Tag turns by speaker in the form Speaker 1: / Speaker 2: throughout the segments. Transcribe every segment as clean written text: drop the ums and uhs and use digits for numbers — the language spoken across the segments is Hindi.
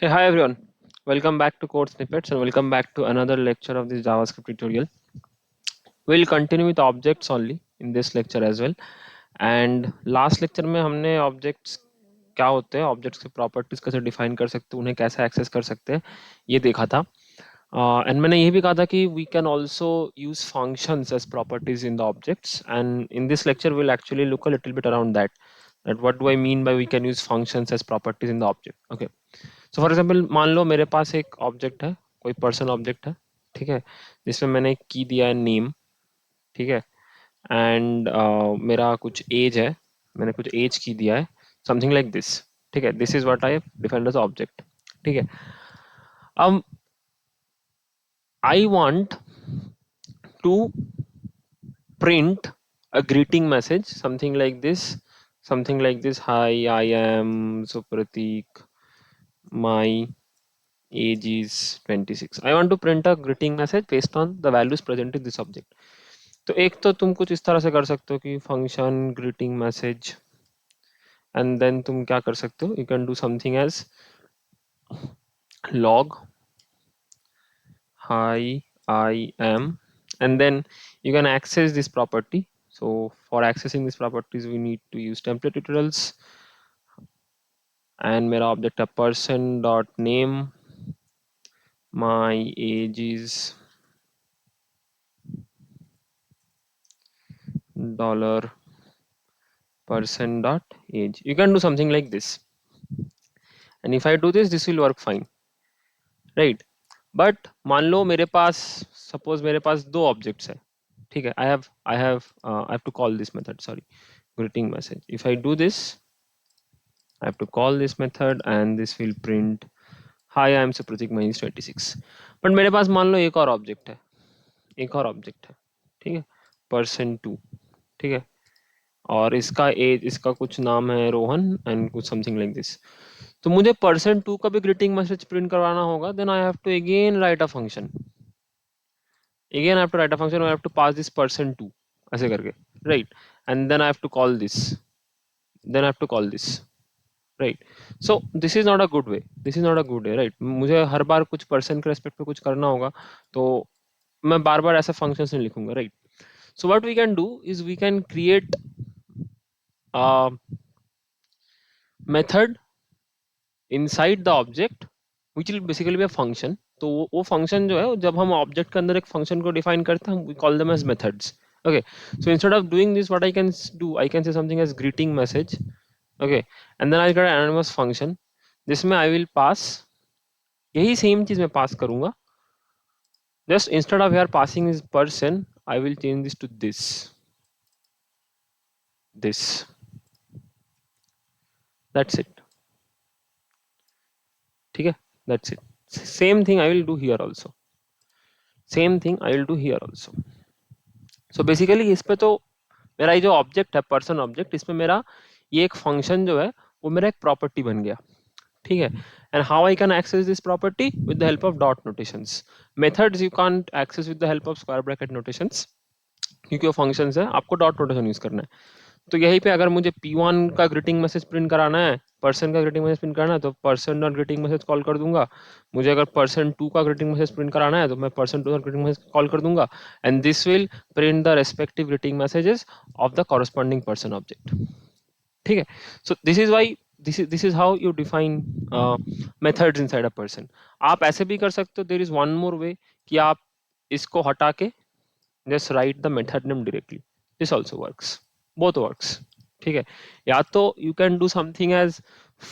Speaker 1: Hey, hi everyone. Welcome back to Code Snippets and welcome back to another lecture of this JavaScript tutorial. We'll continue with objects only in this lecture as well. And last lecture में हमने objects क्या होते हैं, objects के properties कैसे define कर सकते हैं, उन्हें कैसे access कर सकते हैं, ये देखा था. And मैंने ये भी कहा था कि we can also use functions as properties in the objects. And in this lecture we'll actually look a little bit around that. That what do I mean by we can use functions as properties in the object? Okay. So for example मान लो मेरे पास एक ऑब्जेक्ट है, कोई पर्सन ऑब्जेक्ट है, ठीक है, जिसमें मैंने की दिया है नेम, ठीक है, एंड मेरा कुछ एज है, मैंने कुछ एज की दिया है, समथिंग लाइक दिस, ठीक है, this is what I defined as object, ठीक है. अब I want to print a greeting message, something like this, hi, I am Supratik, my age is 26. I want to print a greeting message based on the values present in this object. तो एक तो तुम कुछ इस तरह से कर सकते हो कि function greeting message, and then तुम क्या कर सकते हो, you can do something as log hi I am, and then you can access this property. So for accessing this properties we need to use template tutorials, and मेरा ऑब्जेक्ट है person dot name, my age is dollar person dot age. You can do something like this, and if I do this, this will work fine, right? But मान लो मेरे पास, सपोज मेरे पास दो ऑब्जेक्ट्स है, ठीक है, I have to call this method, sorry, greeting message. If I do this, I have to call this method and this will print hi, I am Supratik, my age 26. But मेरे पास मान लो एक और ऑब्जेक्ट है, एक और ऑब्जेक्ट है, ठीक है, पर्सन टू, ठीक है, और इसका एज, इसका कुछ नाम है रोहन एंड कुछ समथिंग लाइक दिस. तो मुझे पर्सन टू का भी ग्रीटिंग मैसेज प्रिंट करवाना होगा, then I have to again write a function. Again I have to write a function, I have to pass this person to, ऐसे करके, right, and then I have to call this, then I have to call this, right. So this is not a good way, this is not a good way, right. मुझे हर बार कुछ person के respect पे कुछ करना होगा, तो मैं बार बार ऐसा functions नहीं लिखूंगा, right. So what we can do is we can create a method inside the object which will basically be a function. तो वो फंक्शन जो है, जब हम ऑब्जेक्ट के अंदर एक फंक्शन को डिफाइन करते हैं, we call them as methods. Okay, so instead of doing this, what I can do, I can say something as greeting message, okay, and then I get an anonymous function जिसमें I will pass यही सेम चीज मैं पास करूंगा, just instead of here passing is person, I will change this to this, that's it, ठीक है, that's it. Same thing I will do here also, same thing I will do here also. So basically इस पे तो मेरा ये जो ऑब्जेक्ट है पर्सन ऑब्जेक्ट, इसमें मेरा ये एक फंक्शन जो है वो मेरा एक प्रॉपर्टी बन गया, ठीक है. And how I can access this property, with the help of dot notations. Methods you can't access with the help of square bracket notations, क्योंकि वो फंक्शंस है, आपको डॉट नोटेशन यूज करना है. तो यहीं पे अगर मुझे P1 का ग्रीटिंग मैसेज प्रिंट कराना है, पर्सन का ग्रीटिंग मैसेज प्रिंट कराना है, तो person dot greeting message call कर दूंगा. मुझे अगर पर्सन टू का ग्रीटिंग मैसेज प्रिंट कराना है, तो मैं पर्सन टू का ग्रीटिंग मैसेज कॉल कर दूंगा, and this will print the respective greeting messages of the corresponding person object, ठीक है. So this is why this is how you define methods inside a person. आप ऐसे भी कर सकते हो, there is one more way, कि आप इसको हटा के just write the method name directly. This also works, both works, ठीक है. या तो you can do something as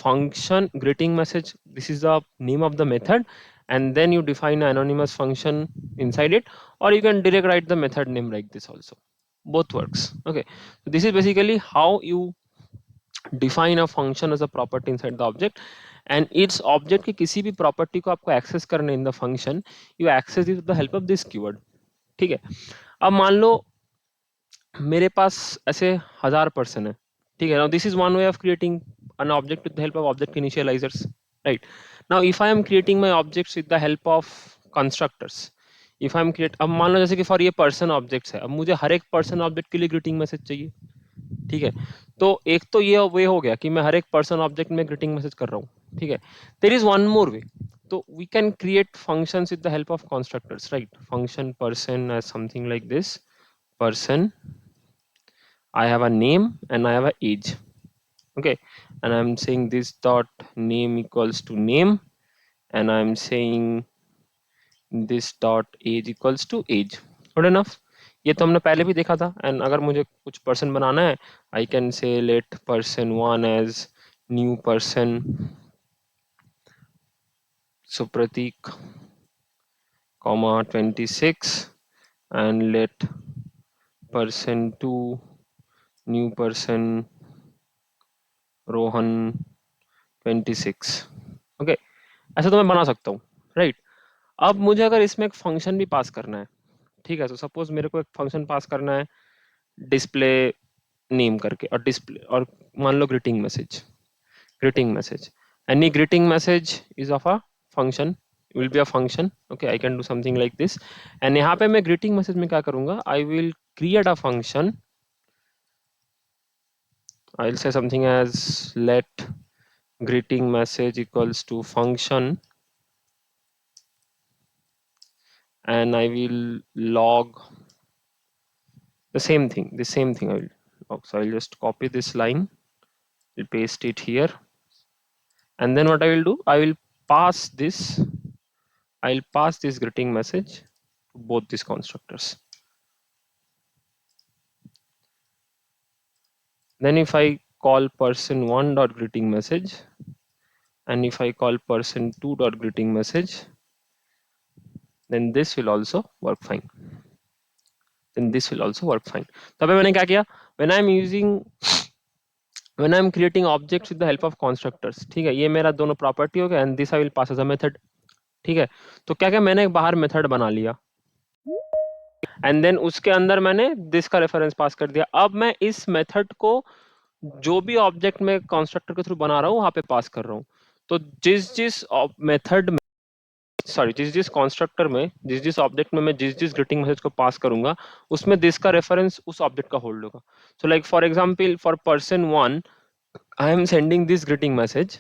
Speaker 1: function greeting message, this is the name of the method, and then you define an anonymous function inside it, or you can direct write the method name like this also, both works, okay. So this is basically how you define a function as a property inside the object, and its object की किसी भी property को आपको access करने in the function, you access it with the help of this keyword, ठीक है. अब मान लो मेरे पास ऐसे 1000 पर्सन है, ठीक है. Now this is one way of creating an object with the help of object initializers, right. Now if I am creating my objects with the help of constructors, if I am create, अब मान लो जैसे कि फॉर ये पर्सन ऑब्जेक्ट्स है, अब मुझे हर एक पर्सन ऑब्जेक्ट के लिए ग्रीटिंग मैसेज चाहिए, ठीक है. तो एक तो ये वे हो गया कि मैं हर एक पर्सन ऑब्जेक्ट में ग्रीटिंग मैसेज कर रहा हूँ, ठीक है. There is one more way. So we can create functions with the help of constructors, right? Function person as something like this. Person, I have a name and I have a age. Okay, and I'm saying this dot name equals to name, and I'm saying this dot age equals to age. Good enough. ये तो हमने पहले भी देखा था. एंड अगर मुझे कुछ पर्सन बनाना है, I can say let person one as new person Supratik comma 26 and let person 2 new person Rohan 26. Okay, ऐसा तो मैं बना सकता हूँ, राइट? अब मुझे अगर इसमें एक फंक्शन भी पास करना है, ठीक है, तो सपोज मेरे को एक फंक्शन पास करना है डिस्प्ले नेम करके, और डिस्प्ले, और मान लो greeting message, any greeting message is of a function, will be a function. Okay, I can do something like this. And यहाँ पे मैं greeting message में क्या करूँगा, I will create a function. I'll say something as let greeting message equals to function, and I will log the same thing. I will log. So I'll just copy this line, I'll paste it here, and then what I will do, I'll pass this greeting message to both these constructors. Then if I call person1 dot greeting message, and if I call person2 dot greeting message, then this will also work fine. तो अभी मैंने क्या किया, when I'm creating objects with the help of constructors, ठीक है, ये मेरा दोनों प्रॉपर्टी हो गया, and this I will pass as a method. ठीक है, तो क्या क्या मैंने एक बाहर मेथड बना लिया, एंड देन उसके अंदर मैंने दिस का रेफरेंस पास कर दिया. अब मैं इस मेथड को जो भी ऑब्जेक्ट में कंस्ट्रक्टर के थ्रू बना रहा हूँ वहां पे पास कर रहा हूँ. तो जिस मेथड में, सॉरी, जिस कंस्ट्रक्टर में, जिस ऑब्जेक्ट में मैं जिस ग्रीटिंग मैसेज को पास करूंगा, उसमें दिस का रेफरेंस उस ऑब्जेक्ट का होल्ड होगा. So like for example, for person 1 I am sending this greeting message,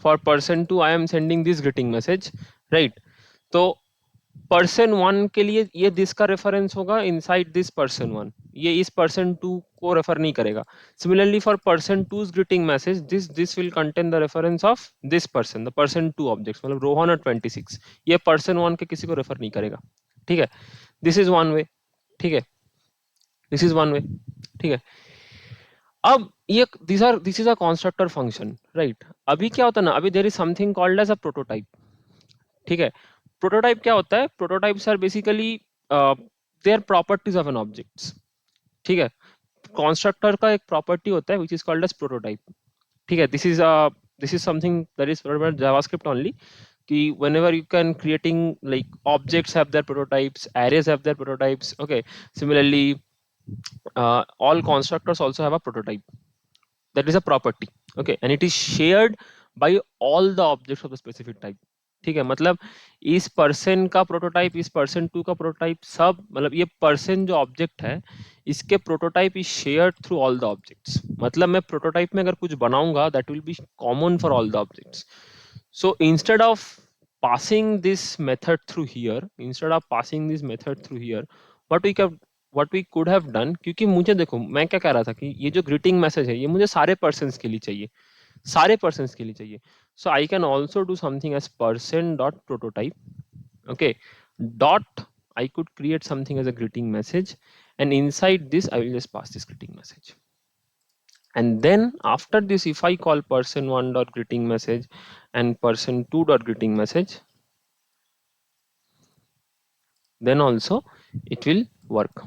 Speaker 1: for person 2 I am sending this greeting message, right? तो पर्सन 1 के लिए ये दिस का रेफरेंस होगा इनसाइड दिस पर्सन 1, ये इस पर्सन 2 को रेफर नहीं करेगा. Similarly for person 2's greeting message, this will contain the reference of this person, the person 2 objects, मतलब रोहन और 26, ये पर्सन 1 के किसी को रेफर नहीं करेगा. ठीक है, दिस इज वन वे. ठीक है, दिस इज वन वे. ठीक है, अब ये this is a constructor function, right? अभी क्या होता है ना, अभी there is something called as a prototype. ठीक है, प्रोटोटाइप क्या होता है? Prototypes are basically they are properties of an objects. ठीक है, कंस्ट्रक्टर का एक प्रॉपर्टी होता है which is called as prototype. ठीक है, this is something that is JavaScript only, कि whenever you can creating like objects have their prototypes, arrays have their prototypes. Okay, similarly all constructors also have a prototype, that is a property. Okay, and it is shared by all the objects of the specific type. ठीक है, मतलब इस पर्सन का प्रोटोटाइप, इस पर्सन 2 का प्रोटोटाइप, सब, मतलब ये पर्सन जो ऑब्जेक्ट है इसके prototype is shared through all the objects. मतलब मैं प्रोटोटाइप में अगर कुछ बनाऊंगा that will be common for all the objects. So instead of passing this method through here, what we can, what we could have done, क्योंकि मुझे देखो, मैं क्या कह रहा था कि ये जो ग्रीटिंग मैसेज है ये मुझे सारे पर्सन्स के लिए चाहिए, so I can also do something as person dot prototype. Okay, dot, I could create something as a greeting message, and inside this I will just pass this greeting message. And then after this, if I call person 1 dot greeting message and person 2 dot greeting message, then also it will work.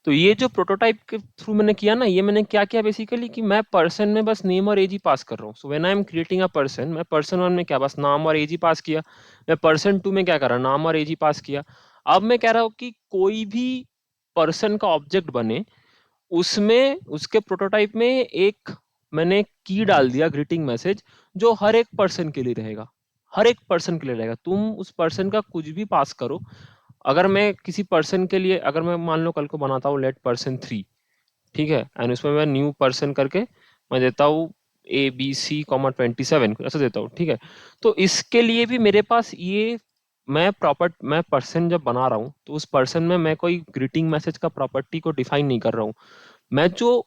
Speaker 1: तो ये जो प्रोटोटाइप के थ्रू मैंने किया ना, ये मैंने क्या किया बेसिकली, कि मैं पर्सन में बस नेम और एज ही पास कर रहा हूँ. So when I am creating a person, मैं पर्सन 1 में क्या बस नाम और एज ही पास किया, मैं पर्सन 2 में क्या कर रहा हूँ, नाम और एज ही पास किया. अब मैं कह रहा हूँ कि कोई भी पर्सन का ऑब्जेक्ट बने, उसमें उसके प्रोटोटाइप में एक मैंने की डाल दिया ग्रीटिंग मैसेज, जो हर एक पर्सन के लिए रहेगा, तुम उस पर्सन का कुछ भी पास करो. अगर मैं किसी पर्सन के लिए, अगर मैं मान लो कल को बनाता हूँ लेट पर्सन 3, ठीक है, एंड उसमें मैं न्यू पर्सन करके मैं देता हूँ ABC, 27 ऐसा देता हूँ, ठीक है। तो इसके लिए भी मेरे पास ये मैं पर्सन जब बना रहा हूँ तो उस पर्सन में मैं कोई ग्रीटिंग मैसेज का प्रॉपर्टी को डिफाइन नहीं कर रहा हूँ। मैं जो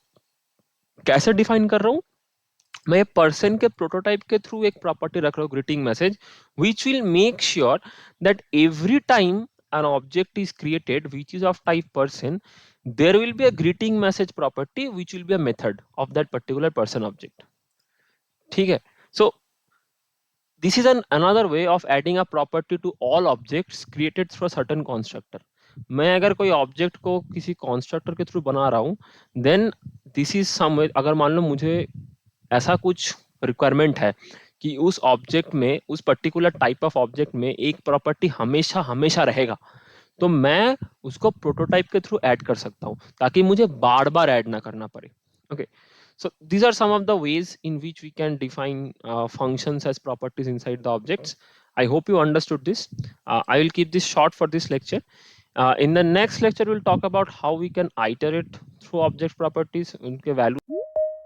Speaker 1: कैसे डिफाइन कर रहा हूँ, मैं पर्सन के प्रोटोटाइप के थ्रू एक प्रॉपर्टी रख रहा हूँ greeting message, which will make sure that every time an object is created which is of type person, there will be a greeting message property which will be a method of that particular person object, ठीक है। So this is another way of adding a property to all objects created through a certain constructor। मैं अगर कोई ऑब्जेक्ट को किसी कॉन्स्ट्रक्टर के थ्रू बना रहा हूँ, देन दिस इज सम वे, अगर मान लो मुझे ऐसा कुछ रिक्वायरमेंट है कि उस ऑब्जेक्ट में, उस पर्टिकुलर टाइप ऑफ ऑब्जेक्ट में एक प्रॉपर्टी हमेशा हमेशा रहेगा, तो मैं उसको प्रोटोटाइप के थ्रू ऐड कर सकता हूँ ताकि मुझे बार बार ऐड ना करना पड़े। Okay, so these are some of the ways in which we can define functions as properties inside the objects. I hope you understood this. I will keep this short for this lecture. In the next lecture we'll talk about how we can iterate through object properties, उनके value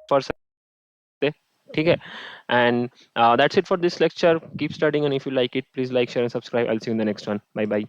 Speaker 1: for सकते, ठीक है। And that's it for this lecture. Keep studying, and if you like it, please like, share and subscribe. I'll see you in the next one. Bye bye.